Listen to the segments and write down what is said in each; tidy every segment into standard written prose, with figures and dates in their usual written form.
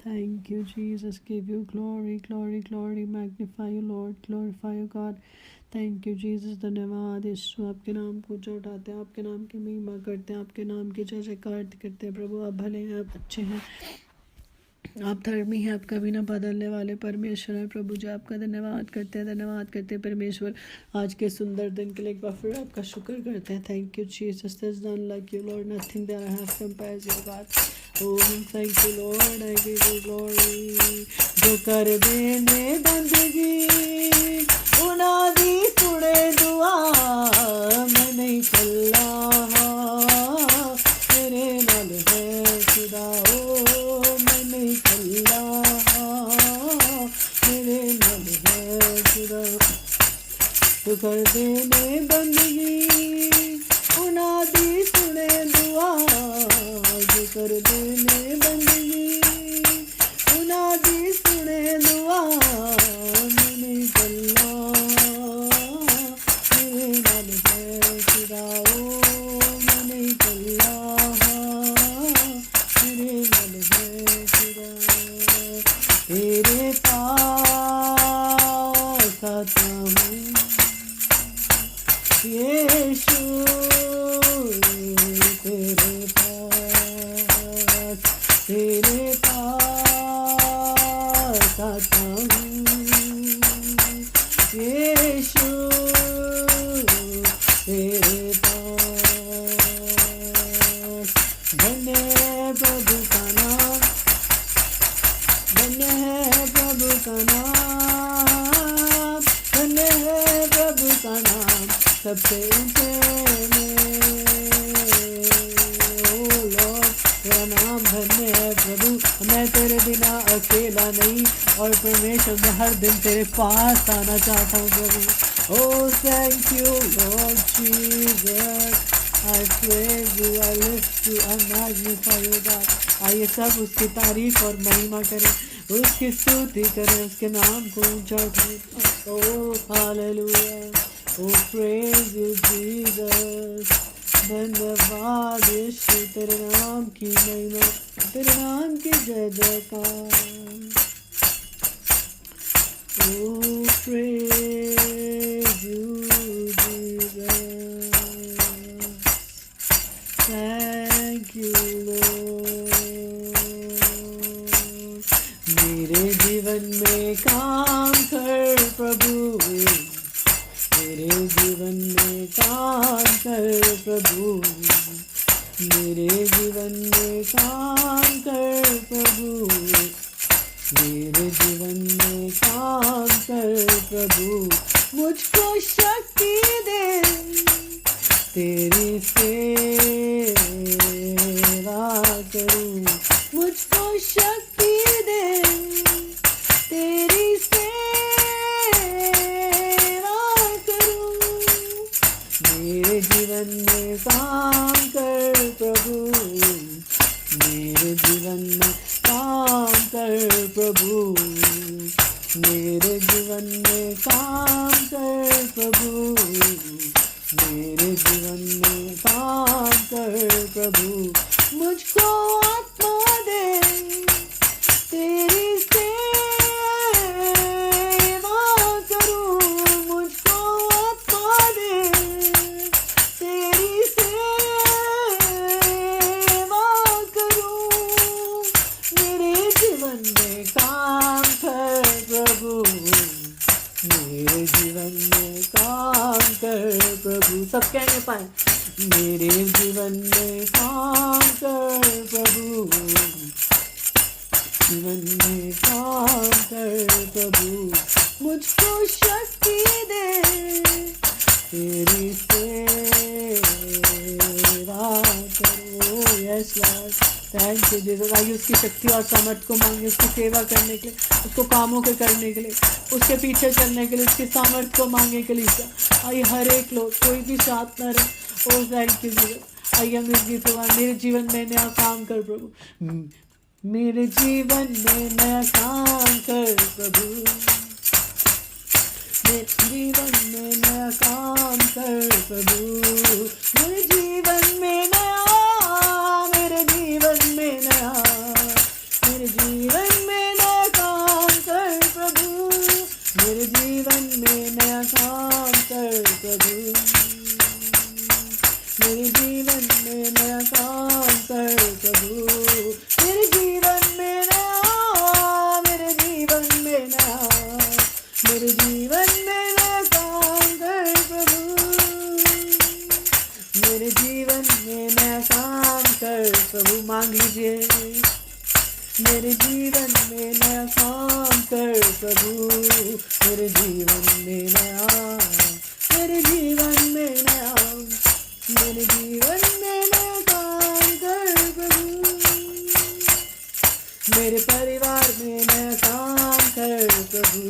Thank you, Jesus. Give you glory, glory, glory. Magnify you, Lord. Glorify you, God. Thank you Jesus. धन्यवाद यीशु. आपके नाम को ऊंचा उठाते हैं, आपके नाम की महिमा करते हैं, आपके नाम की जय जयकार करते हैं. प्रभु आप भले हैं, आप अच्छे हैं, आप धर्मी हैं, आप कभी ना बदलने वाले परमेश्वर हैं. प्रभु जी आपका धन्यवाद करते हैं, धन्यवाद करते हैं परमेश्वर. आज के सुंदर दिन के लिए एक बार फिर आपका शुक्र करते हैं. Thank you Jesus. There is none like you lord. Nothing that I have compares your God. Oh, thank you, Lord. I give you glory. जो कर देने बंदगी उनादी सुने दुआ. मैं नहीं कल्ला मेरे नाल है खुदा. ओ मैं नहीं कल्ला मेरे नाल है खुदा. जो कर देने बंदगी उनादी सुने दुआ. जो कर देने बंदगी उनादी सुने दुआ. मैंने गल्ला मेरे नाल है खुदा. ओ मैंने गल्ला मेरे नाल है खुदा. तेरे पास आता हूँ यीशु. तेरे पास आता हूँ यीशु. तेरे पास. धन्य है प्रभु का नाम, धन्य है प्रभु का नाम, धन्य है प्रभु का नाम. सबसे ऊंचे में तेरा नाम धन्य है प्रभु. मैं तेरे बिना अकेला नहीं, और परमेश्वर मैं हर दिन तेरे पास आना चाहता हूँ प्रभु. Oh thank you Lord Jesus. I praise you, I lift you, I magnify you God. आइए सब उसकी तारीफ और महिमा करें, उसकी स्तुति करें, उसके नाम को ऊंचा उठाएं. Oh hallelujah. Oh praise you Jesus. धन्यवाद यीशु. तेरे नाम की महिमा, तेरे नाम की जय जयकार. Oh, praise you, Jesus. Thank you, Lord. मेरे जीवन में काम कर प्रभु. मेरे जीवन में काम कर प्रभु. मेरे जीवन में काम कर प्रभु. मेरे जीवन में काम कर प्रभु. मुझको शक्ति दे तेरी सेवा करूं. मुझको शक्ति दे तेरी मेरे जीवन में काम कर प्रभु. मेरे जीवन में काम कर प्रभु. मेरे जीवन में काम कर प्रभु. मेरे जीवन में काम कर प्रभु. मुझको आत्मा दे तेरी सेवा करूं. मुझको आत्मा दे तेरी सेवा करूं. मेरे जीवन में काम कर प्रभु. मेरे जीवन में काम कर प्रभु. सब कहने पाए. मेरे जीवन में काम कर प्रभु. जीवन में काम कर प्रभु. मुझको शक्ति दे तेरी सेवा करो. Yes Lord. Thank you Jesus. आइए उसकी शक्ति और सामर्थ को मांगे, उसकी सेवा करने के लिए, उसको कामों के करने के लिए, उसके पीछे चलने के लिए, उसकी सामर्थ को मांगने के लिए. आइए हर एक लोग, कोई भी साथ न रहे. ओ थैंक यू जीसस. आइए हम इस गीत को. मेरे जीवन में नया काम कर प्रभु. मेरे जीवन में नया काम कर प्रभु. मेरे जीवन में नया काम कर प्रभु. मेरे जीवन में नया, मेरे जीवन में नया, मेरे जीवन प्रभु, मेरे जीवन में नया काम कर प्रभु, मेरे जीवन में नया, मेरे जीवन में नया, मेरे जीवन में नया काम कर प्रभु, मेरे जीवन में नया काम कर प्रभु। मांग लीजिए, मेरे जीवन में नया काम कर प्रभु, मेरे जीवन में नया, मेरे जीवन में नया, मेरे जीवन में नया काम कर प्रभु, मेरे परिवार में नया काम कर प्रभु,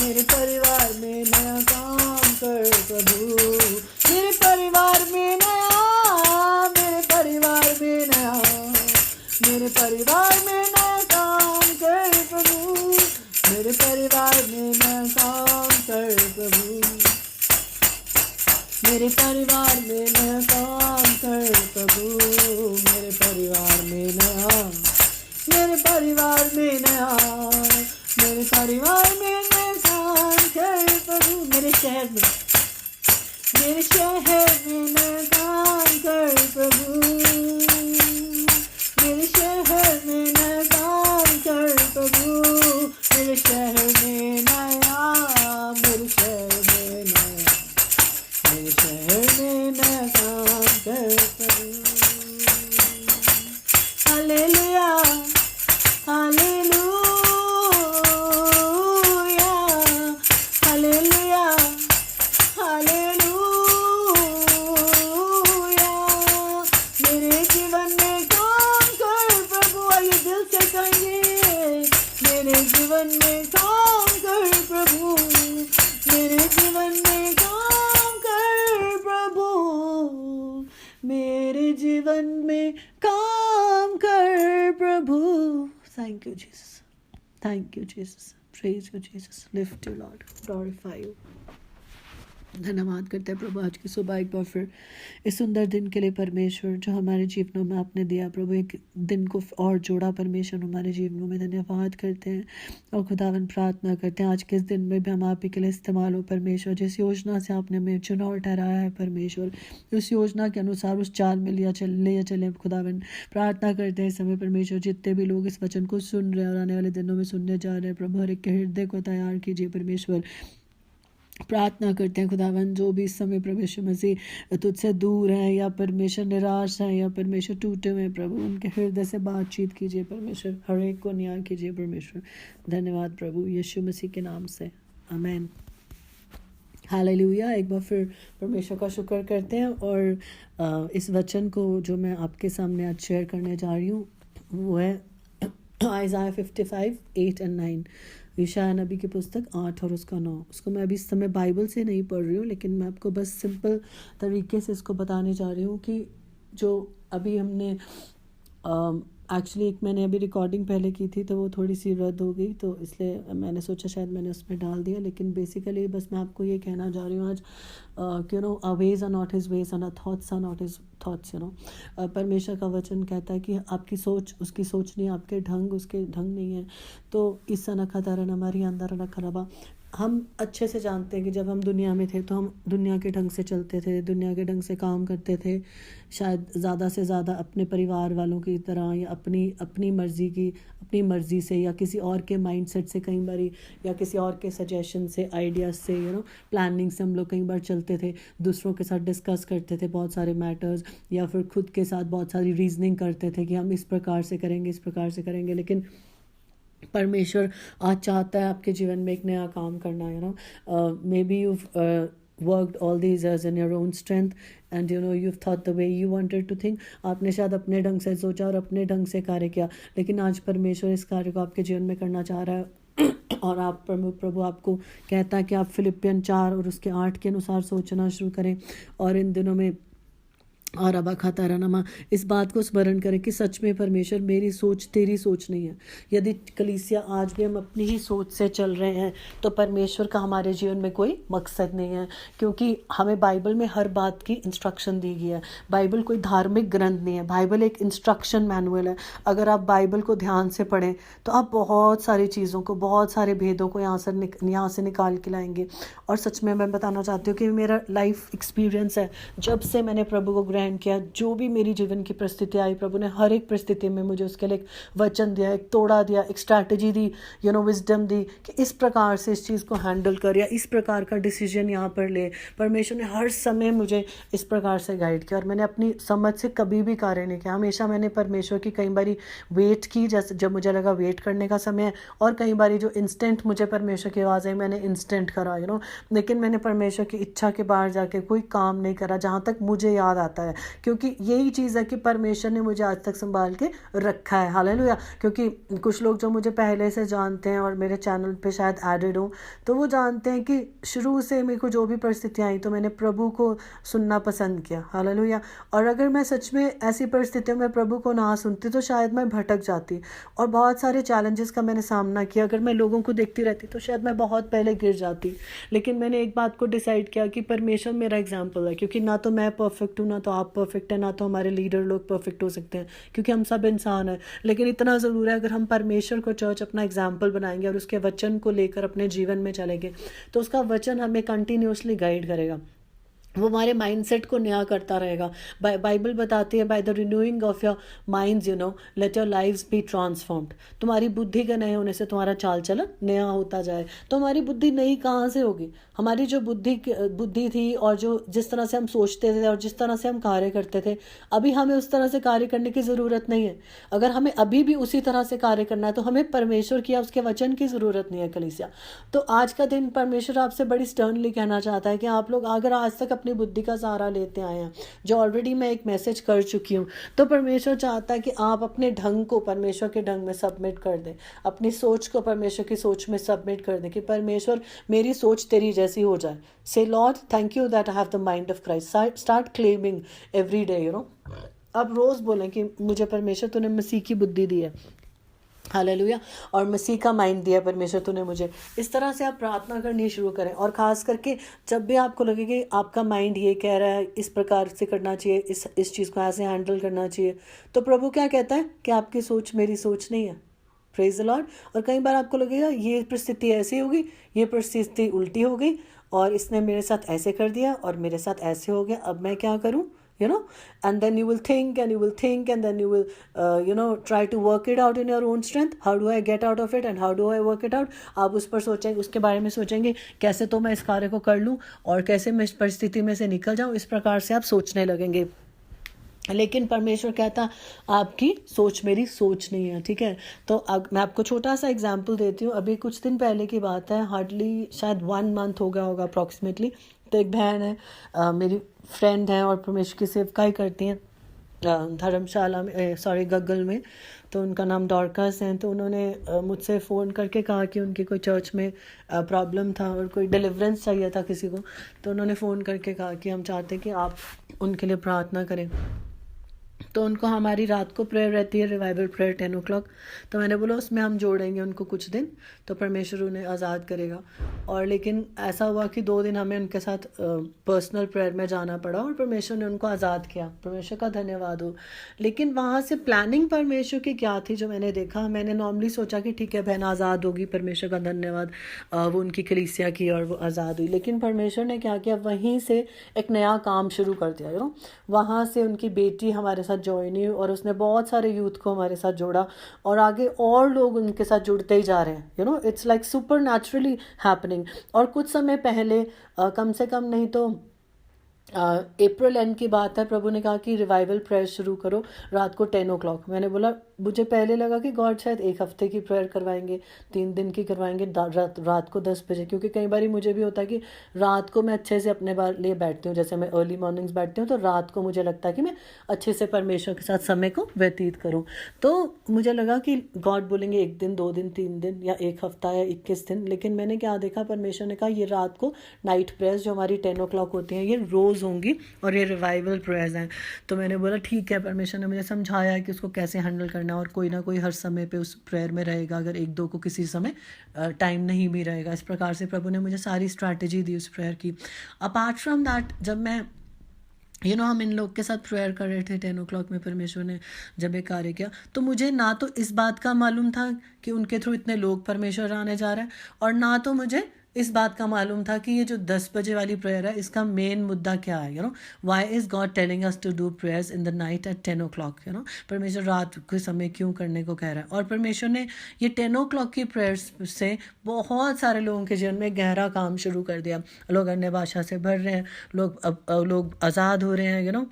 मेरे परिवार में नया काम कर प्रभु, मेरे परिवार में नया, मेरे परिवार में नया, मेरे परिवार में नया काम कर प्रभु, मेरे परिवार में नया काम कर प्रभु, मेरे परिवार में नया काम कर प्रभु, मेरे परिवार में नया, मेरे परिवार में नया, मेरे परिवार में नया काम कर प्रभु, मेरे शहर में, मेरे शहर में नया काम कर प्रभु, मेरे शहर में नया काम कर प्रभु, मेरे शहर में नया, मेरे शहर में नया, मेरे शहर में नया काम कर प्रभु। हालेलुया, हालेलुया, हालेलुया, हालेलुया, मेरे जीवन में काम कर प्रभु। आइए दिल से कहिए, मेरे जीवन में काम कर प्रभु, मेरे जीवन में काम कर प्रभु, मेरे जीवन में काम कर प्रभु। Thank you, Jesus. Thank you, Jesus. Praise you, Jesus. Lift you, Lord. Glorify you. धन्यवाद करते हैं प्रभु आज की सुबह एक बार फिर इस सुंदर दिन के लिए परमेश्वर, जो हमारे जीवनों में आपने दिया प्रभु, एक दिन को और जोड़ा परमेश्वर हमारे जीवनों में। धन्यवाद करते हैं और खुदावन प्रार्थना करते हैं आज के इस दिन में भी हम आप ही के लिए इस्तेमाल हो परमेश्वर। जिस योजना से आपने हमें चुना और ठहराया है परमेश्वर, उस योजना के अनुसार उस चाल में ले चले खुदावन। प्रार्थना करते हैं इस समय परमेश्वर, जितने भी लोग इस वचन को सुन रहे हैं और आने वाले दिनों में सुनने जा रहे हैं प्रभु, हर एक के हृदय को तैयार कीजिए परमेश्वर। प्रार्थना करते हैं खुदावन, जो भी इस समय परमेश्वर मसीह तुझसे दूर है या परमेश्वर निराश है या परमेश्वर टूटे हुए प्रभु, उनके हृदय से बातचीत कीजिए परमेश्वर, हर एक को न्याय कीजिए परमेश्वर। धन्यवाद प्रभु, यीशु मसीह के नाम से, आमीन। हालेलुया। एक बार फिर परमेश्वर का शुक्र करते हैं और इस वचन को जो मैं आपके सामने आज शेयर करने जा रही हूँ वो है आइज़ाया 55, 8 और 9, यशायाह नबी की पुस्तक 8 और उसका 9। उसको मैं अभी इस समय बाइबल से नहीं पढ़ रही हूँ, लेकिन मैं आपको बस सिंपल तरीके से इसको बताने जा रही हूँ कि जो अभी हमने एक्चुअली एक मैंने अभी रिकॉर्डिंग पहले की थी तो वो थोड़ी सी रद्द हो गई, तो इसलिए मैंने सोचा शायद मैंने उसमें डाल दिया, लेकिन बेसिकली बस मैं आपको ये कहना जा रही हूँ आज कि our ways are not his ways and our thoughts are not his thoughts. परमेश्वर का वचन कहता है कि आपकी सोच उसकी सोच नहीं, आपके ढंग उसके ढंग नहीं है। तो इस नखा तारन हमारी अंदर रखा रबा। हम अच्छे से जानते हैं कि जब हम दुनिया में थे तो हम दुनिया के ढंग से चलते थे, दुनिया के ढंग से काम करते थे, शायद ज़्यादा से ज़्यादा अपने परिवार वालों की तरह या अपनी मर्ज़ी से या किसी और के माइंडसेट से कई बार, या किसी और के सजेशन से, आइडियाज़ से, प्लानिंग से हम लोग कई बार चलते थे। दूसरों के साथ डिस्कस करते थे बहुत सारे मैटर्स, या फिर खुद के साथ बहुत सारी रीजनिंग करते थे कि हम इस प्रकार से करेंगे, इस प्रकार से करेंगे। लेकिन परमेश्वर आज चाहता है आपके जीवन में एक नया काम करना है। May be you worked all these years in your own strength and you've thought the way you wanted to think। आपने शायद अपने ढंग से सोचा और अपने ढंग से कार्य किया, लेकिन आज परमेश्वर इस कार्य को आपके जीवन में करना चाह रहा है और आप प्रभु आपको कहता है कि आप फिलिपियन 4 और उसके 8 के अनुसार सोचना शुरू करें। और इन दिनों में और अबा खाता रमा, इस बात को स्मरण करें कि सच में परमेश्वर मेरी सोच तेरी सोच नहीं है। यदि कलीसिया आज भी हम अपनी ही सोच से चल रहे हैं तो परमेश्वर का हमारे जीवन में कोई मकसद नहीं है, क्योंकि हमें बाइबल में हर बात की इंस्ट्रक्शन दी गई है। बाइबल कोई धार्मिक ग्रंथ नहीं है, बाइबल एक इंस्ट्रक्शन मैनुअल है। अगर आप बाइबल को ध्यान से पढ़ें तो आप बहुत सारी चीज़ों को, बहुत सारे भेदों को यहाँ से निकाल के लाएंगे। और सच में मैं बताना चाहती हूँ कि मेरा लाइफ एक्सपीरियंस है, जब से मैंने प्रभु को ग्रहण किया, जो भी मेरी जीवन की परिस्थिति आई, प्रभु ने हर एक परिस्थिति में मुझे उसके लिए एक वचन दिया, एक तोड़ा दिया, एक स्ट्रैटेजी दी, विजडम दी कि इस प्रकार से इस चीज़ को हैंडल कर या इस प्रकार का डिसीजन यहाँ पर ले। परमेश्वर ने हर समय मुझे इस प्रकार से गाइड किया और मैंने अपनी समझ से कभी भी कार्य नहीं किया। हमेशा मैंने परमेश्वर की कई बारी वेट की, जैसे जब मुझे लगा वेट करने का समय है, और कई बारी जो इंस्टेंट मुझे परमेश्वर की आवाज़ आई मैंने इंस्टेंट करा, लेकिन मैंने परमेश्वर की इच्छा के बाहर जाके कोई काम नहीं करा जहाँ तक मुझे याद आता है, क्योंकि यही चीज़ है कि परमेश्वर ने मुझे आज तक संभाल के रखा है। हालेलुया। क्योंकि कुछ लोग जो मुझे पहले से जानते हैं और मेरे चैनल पे शायद एडेड हो, तो वो जानते हैं कि शुरू से मेरे को जो भी परिस्थितियाँ आई तो मैंने प्रभु को सुनना पसंद किया। हालेलुया। और अगर मैं सच में ऐसी परिस्थितियों में प्रभु को ना सुनती तो शायद मैं भटक जाती, और बहुत सारे चैलेंजेस का मैंने सामना किया। अगर मैं लोगों को देखती रहती तो शायद मैं बहुत पहले गिर जाती, लेकिन मैंने एक बात को डिसाइड किया कि परमेश्वर मेरा एग्जाम्पल है, क्योंकि ना तो मैं परफेक्ट हूँ, ना तो आप परफेक्ट है, ना तो हमारे लीडर लोग परफेक्ट हो सकते हैं, क्योंकि हम सब इंसान हैं। लेकिन इतना ज़रूर है, अगर हम परमेश्वर को चर्च अपना एग्जाम्पल बनाएंगे और उसके वचन को लेकर अपने जीवन में चलेंगे तो उसका वचन हमें कंटिन्यूसली गाइड करेगा, वो हमारे माइंडसेट को नया करता रहेगा। बाइबल बताती है, by the renewing of your minds let your lives be transformed. तुम्हारी बुद्धि के नए होने से तुम्हारा चाल चलन नया होता जाए। तो हमारी बुद्धि नई कहाँ से होगी? हमारी जो बुद्धि थी और जो जिस तरह से हम सोचते थे और जिस तरह से हम कार्य करते थे, अभी हमें उस तरह से कार्य करने की ज़रूरत नहीं है। अगर हमें अभी भी उसी तरह से कार्य करना है तो हमें परमेश्वर की या उसके वचन की ज़रूरत नहीं है कलीसिया। तो आज का दिन परमेश्वर आपसे बड़ी स्टर्नली कहना चाहता है कि आप लोग अगर आज तक अपनी बुद्धि का सहारा लेते आए हैं, जो ऑलरेडी मैं एक मैसेज कर चुकी हूँ, तो परमेश्वर चाहता है कि आप अपने ढंग को परमेश्वर के ढंग में सबमिट कर दें, अपनी सोच को परमेश्वर की सोच में सबमिट कर दें कि परमेश्वर मेरी सोच तेरी जैसी हो जाए। से Lord thank you that I have the mind of Christ. Start claiming every day, अब रोज़ बोलें कि मुझे परमेश्वर तूने मसीह की बुद्धि दी है, हालेलुया, और मसीह का माइंड दिया परमेश्वर तूने मुझे। इस तरह से आप प्रार्थना करनी शुरू करें। और ख़ास करके जब भी आपको लगे कि आपका माइंड ये कह रहा है इस प्रकार से करना चाहिए, इस चीज़ को ऐसे हैंडल करना चाहिए, तो प्रभु क्या कहता है कि आपकी सोच मेरी सोच नहीं है। Praise the lord. और कई बार आपको लगेगा ये परिस्थिति ऐसी होगी, ये परिस्थिति उल्टी हो गई, और इसने मेरे साथ ऐसे कर दिया और मेरे साथ ऐसे हो गया, अब मैं क्या करूं? And then you will think and you will think and then you will try to work it out in your own strength. How do I get out of it and how do I work it out? आप उस पर सोचेंगे, उसके बारे में सोचेंगे कैसे तो मैं इस कार्य को कर लूँ और कैसे मैं इस परिस्थिति में से निकल जाऊँ। इस प्रकार से आप सोचने लगेंगे। लेकिन परमेश्वर कहता आपकी सोच मेरी सोच नहीं है, ठीक है। तो मैं आपको छोटा सा एग्जांपल देती हूँ। अभी कुछ दिन पहले की बात है, हार्डली शायद 1 मंथ हो गया होगा अप्रॉक्सीमेटली। तो एक बहन है, मेरी फ्रेंड है और परमेश्वर की सेवकाई करती हैं धर्मशाला में, गग्गल में। तो उनका नाम डॉर्कस है। तो उन्होंने मुझसे फ़ोन करके कहा कि उनकी कोई चर्च में प्रॉब्लम था और कोई डिलीवरेंस चाहिए था किसी को। तो उन्होंने फ़ोन करके कहा कि हम चाहते हैं कि आप उनके लिए प्रार्थना करें। तो उनको हमारी रात को प्रेयर रहती है, रिवाइवल प्रेयर 10 o'clock। तो मैंने बोला उसमें हम जोड़ेंगे उनको कुछ दिन, तो परमेश्वर उन्हें आज़ाद करेगा। और लेकिन ऐसा हुआ कि 2 दिन हमें उनके साथ पर्सनल प्रेयर में जाना पड़ा और परमेश्वर ने उनको आज़ाद किया। परमेश्वर का धन्यवाद हो। लेकिन वहाँ से प्लानिंग परमेश्वर की क्या थी जो मैंने देखा, मैंने नॉर्मली सोचा कि ठीक है बहन आज़ाद होगी, परमेश्वर का धन्यवाद, वो उनकी कलीसिया की और वो आज़ाद हुई। लेकिन परमेश्वर ने क्या किया, वहीं से एक नया काम शुरू कर दिया। वहाँ से उनकी बेटी हमारे साथ ज्वाइन हुई और उसने बहुत सारे यूथ को हमारे साथ जोड़ा और आगे और लोग उनके साथ जुड़ते ही जा रहे हैं। It's like super naturally happening. और कुछ समय पहले कम से कम नहीं तो अप्रैल एंड की बात है, प्रभु ने कहा कि रिवाइवल प्रेयर शुरू करो रात को 10 o'clock। मैंने बोला, मुझे पहले लगा कि गॉड शायद 1 हफ्ते की प्रेयर करवाएंगे, 3 दिन की करवाएंगे, रात को 10 बजे। क्योंकि कई बार मुझे भी होता है कि रात को मैं अच्छे से अपने लिए बैठती हूँ, जैसे मैं अर्ली मॉर्निंग्स बैठती हूँ, तो रात को मुझे लगता है कि मैं अच्छे से परमेश्वर के साथ समय को व्यतीत करूँ। तो मुझे लगा कि गॉड बोलेंगे 1 दिन, 2 दिन, 3 दिन या 1 हफ्ता या 21 दिन। लेकिन मैंने क्या देखा, परमेश्वर ने कहा ये रात को नाइट प्रेयर्स जो हमारी 10 o'clock होती हैं, ये रोज़ रोज़ होंगी और ये रिवाइवल प्रेयर्स हैं। तो मैंने बोला ठीक है, परमेश्वर ने मुझे समझाया कि उसको कैसे हैंडल करना है, और कोई ना कोई हर समय पे उस प्रेयर में रहेगा, अगर एक दो को किसी समय टाइम नहीं भी रहेगा। इस प्रकार से प्रभु ने मुझे सारी स्ट्रैटेजी दी उस प्रेयर की। अपार्ट फ्रॉम दैट, जब मैं हम इन लोग के साथ प्रेयर कर रहे थे 10 o'clock में, परमेश्वर ने जब ये कार्य किया, तो मुझे ना तो इस बात का मालूम था कि उनके थ्रू इतने लोग परमेश्वर आने जा रहे हैं, और ना तो मुझे इस बात का मालूम था कि ये जो 10 बजे वाली प्रेयर है इसका मेन मुद्दा क्या है। Why is God telling us to do prayers in the night at 10 o'clock। परमेश्वर रात के समय क्यों करने को कह रहा है। और परमेश्वर ने ये 10 o'clock की प्रेयर्स से बहुत सारे लोगों के जीवन में गहरा काम शुरू कर दिया। लोग अन्य भाषा से भर रहे हैं, लोग आज़ाद हो रहे हैं,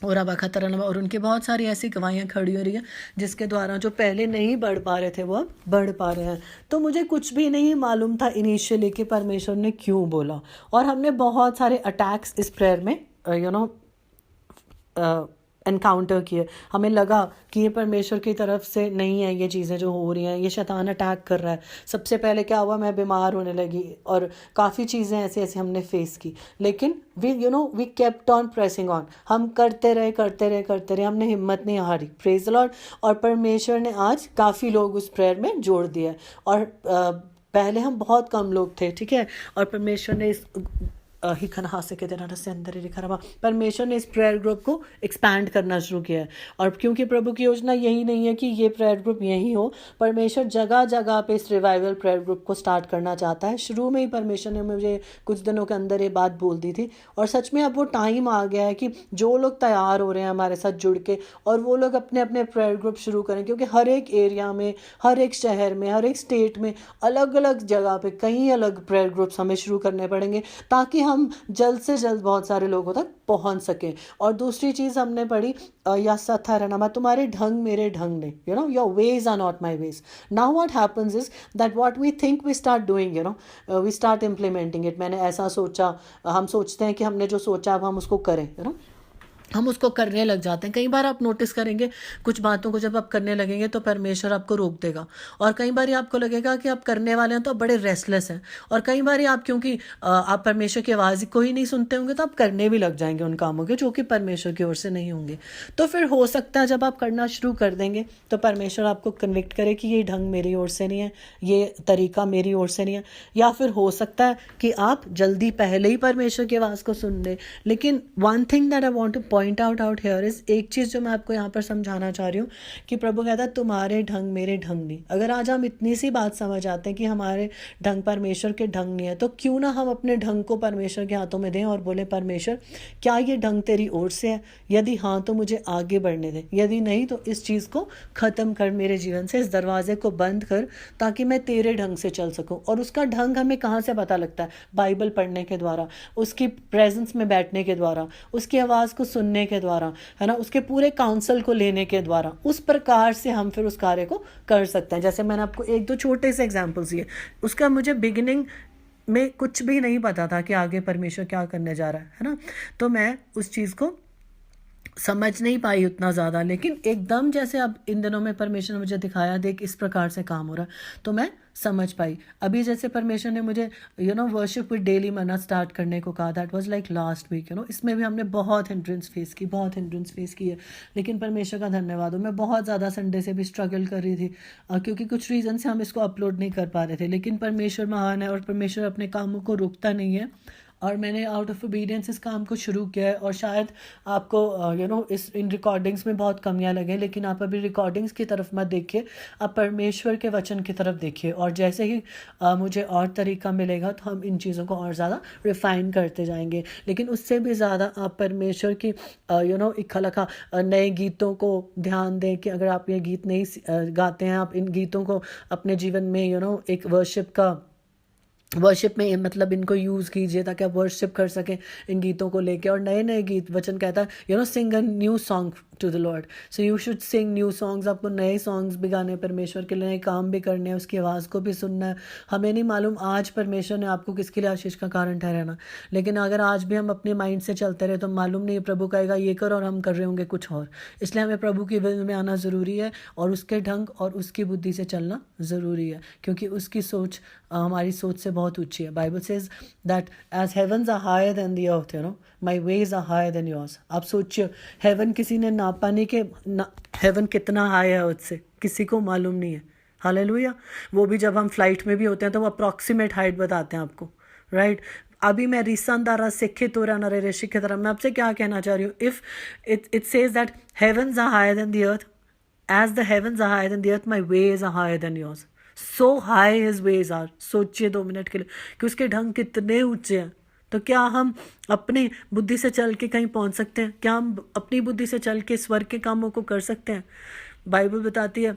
और अब खतरा, और उनकी बहुत सारी ऐसी गवाहियाँ खड़ी हो रही हैं जिसके द्वारा जो पहले नहीं बढ़ पा रहे थे वो अब बढ़ पा रहे हैं। तो मुझे कुछ भी नहीं मालूम था इनिशियली कि परमेश्वर ने क्यों बोला, और हमने बहुत सारे अटैक्स इस प्रेयर में एनकाउंटर किए। हमें लगा कि ये परमेश्वर की तरफ से नहीं है, ये चीज़ें जो हो रही हैं, ये शैतान अटैक कर रहा है। सबसे पहले क्या हुआ, मैं बीमार होने लगी, और काफ़ी चीज़ें ऐसे ऐसे हमने फेस की, लेकिन we kept on pressing on. हम करते रहे, हमने हिम्मत नहीं हारी। Praise the lord. और परमेश्वर ने आज काफ़ी लोग उस प्रेयर में जोड़ दिया, और पहले हम बहुत कम लोग थे, ठीक है, और परमेश्वर ने इस परमेश्वर ने इस प्रेयर ग्रुप को एक्सपैंड करना शुरू किया है। और क्योंकि प्रभु की योजना यही नहीं है कि ये प्रेयर ग्रुप यही हो, परमेश्वर जगह जगह पे इस रिवाइवल प्रेयर ग्रुप को स्टार्ट करना चाहता है। शुरू में ही परमेश्वर ने मुझे कुछ दिनों के अंदर ये बात बोल दी थी, और सच में अब वो टाइम आ गया है कि जो लोग तैयार हो रहे हैं हमारे साथ जुड़ के, और वो लोग अपने अपने प्रेयर ग्रुप शुरू करें, क्योंकि हर एक एरिया में, हर एक शहर में, हर एक स्टेट में अलग अलग जगह पे कई अलग प्रेयर ग्रुप्स हमें शुरू करने पड़ेंगे, ताकि हम जल्द से जल्द बहुत सारे लोगों तक पहुंच सकें। और दूसरी चीज़ हमने पढ़ी, तुम्हारे ढंग मेरे ढंग नहीं, your ways are not my ways. Now what happens is that what we think we start doing, we start implementing it. मैंने ऐसा सोचा, हम सोचते हैं कि हमने जो सोचा अब हम उसको करें, हम उसको करने लग जाते हैं। कई बार आप नोटिस करेंगे कुछ बातों को जब आप करने लगेंगे तो परमेश्वर आपको रोक देगा, और कई बार आपको लगेगा कि आप करने वाले हैं तो आप बड़े रेस्टलेस हैं, और कई बार आप क्योंकि आप परमेश्वर की आवाज़ को ही नहीं सुनते होंगे तो आप करने भी लग जाएंगे उन कामों के जो कि परमेश्वर की ओर से नहीं होंगे। तो फिर हो सकता है जब आप करना शुरू कर देंगे तो परमेश्वर आपको कन्विक्ट करे कि ये ढंग मेरी ओर से नहीं है, ये तरीका मेरी ओर से नहीं है, या फिर हो सकता है कि आप जल्दी पहले ही परमेश्वर की आवाज़ को सुन लें। लेकिन one thing that I want two point out here is, एक चीज़ जो मैं आपको यहाँ पर समझाना चाह रही हूँ कि प्रभु कहता है तुम्हारे ढंग मेरे ढंग नहीं। अगर आज हम इतनी सी बात समझ आते हैं कि हमारे ढंग परमेश्वर के ढंग नहीं है, तो क्यों ना हम अपने ढंग को परमेश्वर के हाथों में दें और बोले परमेश्वर क्या ये ढंग तेरी ओर से है, यदि हाँ तो मुझे आगे बढ़ने दे, यदि नहीं तो इस चीज़ को ख़त्म कर मेरे जीवन से, इस दरवाजे को बंद कर, ताकि मैं तेरे ढंग से चल सकूँ। और उसका ढंग हमें कहाँ से पता लगता है? बाइबल पढ़ने के द्वारा, उसकी प्रेजेंस में बैठने के द्वारा, उसकी आवाज़ को सुनने के द्वारा, है ना, उसके पूरे काउंसिल को लेने के द्वारा। उस प्रकार से हम फिर उस कार्य को कर सकते हैं। जैसे मैंने आपको एक दो छोटे से एग्जांपल्स दिए, उसका मुझे बिगिनिंग में कुछ भी नहीं पता था कि आगे परमेश्वर क्या करने जा रहा है ना, तो मैं उस चीज़ को समझ नहीं पाई उतना ज़्यादा। लेकिन एकदम जैसे अब इन दिनों में परमेश्वर ने मुझे दिखाया, देख इस प्रकार से काम हो रहा है, तो मैं समझ पाई। अभी जैसे परमेश्वर ने मुझे worship with daily manna start करने को कहा, that was like last week. इसमें भी हमने बहुत हिंड्रेंस फेस की है, लेकिन परमेश्वर का धन्यवाद हो, मैं बहुत ज़्यादा संडे से भी स्ट्रगल कर रही थी, क्योंकि कुछ रीज़न से हम इसको अपलोड नहीं कर पा रहे थे। लेकिन परमेश्वर महान है और परमेश्वर अपने कामों को रोकता नहीं है, और मैंने आउट ऑफ ओबीडियंस इस काम को शुरू किया है। और शायद आपको इन रिकॉर्डिंग्स में बहुत कमियां लगे, लेकिन आप अभी रिकॉर्डिंग्स की तरफ मत देखिए, आप परमेश्वर के वचन की तरफ देखिए। और जैसे ही मुझे और तरीका मिलेगा तो हम इन चीज़ों को और ज़्यादा रिफाइन करते जाएंगे। लेकिन उससे भी ज़्यादा आप परमेश्वर की इक्खलखा नए गीतों को ध्यान दें कि अगर आप ये गीत नहीं गाते हैं, आप इन गीतों को अपने जीवन में एक वर्शिप में मतलब इनको यूज़ कीजिए ताकि आप वर्शिप कर सकें इन गीतों को लेके। और नए नए गीत, वचन कहता है sing a new song to the Lord, so you should sing new songs. आपको नए सॉन्ग्स भी गाने, परमेश्वर के लिए नए काम भी करने हैं, उसकी आवाज़ को भी सुनना है। हमें नहीं मालूम आज परमेश्वर ने आपको किसके लिए आशीष का कारण ठहराना, लेकिन अगर आज भी हम अपने माइंड से चलते रहे तो मालूम नहीं प्रभु कहेगा ये कर और हम कर रहे होंगे कुछ और। इसलिए हमें प्रभु की विल में आना ज़रूरी है और उसके ढंग और उसकी बुद्धि से चलना ज़रूरी है, क्योंकि उसकी सोच हमारी सोच से बहुत ऊंची है. Bible says that as heavens are higher than the earth, you know, my ways are higher than yours. आप सोचिए, हेवन किसी ने नापा नहीं कि हेवन कितना हाई है अर्थ से, किसी को मालूम नहीं है. हालेलुया. वो भी जब हम फ्लाइट में भी होते हैं तो वो अप्रॉक्सीमेट हाइट बताते हैं आपको, राइट. अभी मैं रिसंदारा सिखे तोरा नरे ऋषि की तरह मैं आपसे क्या कहना चाह रही हूँ. If it says that heavens are higher than the earth, as the heavens are higher than the earth, my ways are higher than yours. So high his ways are. सोचिए 2 मिनट के लिए कि उसके ढंग कितने ऊंचे हैं. तो क्या हम अपनी बुद्धि से चल के कहीं पहुंच सकते हैं? क्या हम अपनी बुद्धि से चल के स्वर्ग के कामों को कर सकते हैं? बाइबल बताती है,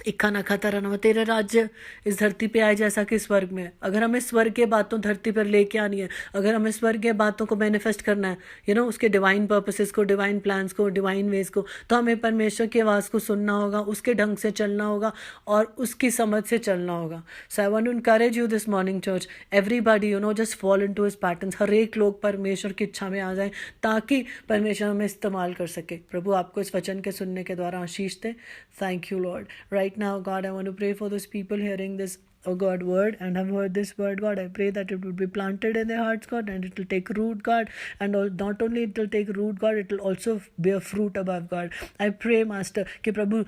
इक्का ना खाता रहना, तेरे राज्य इस धरती पे आए जैसा कि स्वर्ग में. अगर हमें स्वर्ग के बातों धरती पर लेके आनी है, अगर हमें स्वर्ग के बातों को मैनिफेस्ट करना है, यू नो, उसके डिवाइन पर्पसेस को, डिवाइन प्लान्स को, डिवाइन वेज को, तो हमें परमेश्वर की आवाज़ को सुनना होगा, उसके ढंग से चलना होगा और उसकी समझ से चलना होगा. So I want to encourage you this morning church, everybody, you know, just follow into his patterns. हर एक लोग परमेश्वर की इच्छा में आ जाए ताकि परमेश्वर हमें इस्तेमाल कर सके. प्रभु आपको इस वचन के सुनने के द्वारा आशीष दे. Thank you Lord. Right now, God, I want to pray for those people hearing this, oh God, word and have heard this word, God. I pray that it would be planted in their hearts, God, and it will take root, God. And not only it will take root, God, it will also bear fruit above, God. I pray, Master, कि प्रभु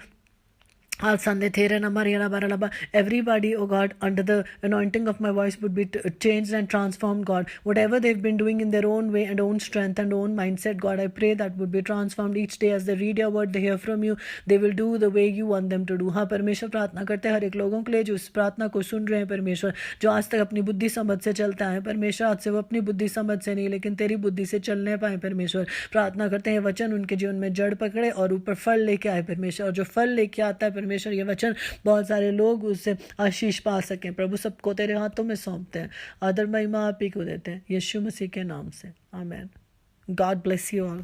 everybody, oh God, under the anointing of my voice would be changed and transformed, God. Whatever they've been doing in their own way and own strength and own mindset, God, I pray that would be transformed each day as they read your word, they hear from you, they will do the way you want them to do. हाँ परमेश्वर, प्रार्थना करते हैं हर एक लोगों के लिए जो इस प्रार्थना को सुन रहे हैं परमेश्वर, जो आज तक अपनी बुद्धि समझ से चलता है परमेश्वर, आज से वो अपनी बुद्धि समझ से नहीं लेकिन तेरी बुद्धि से चलने पाए परमेश्वर. प्रार्थना करते हैं वचन उनके जीवन में जड़ पकड़े और ऊपर फल लेके आए परमेश्वर, और जो फल लेके आता है परमेश्वर, ये वचन बहुत सारे लोग उससे आशीष पा सकें. प्रभु सबको तेरे हाथों में सौंपते हैं. आदर महिमा आप ही को देते हैं यीशु मसीह के नाम से. आमीन. God bless you all.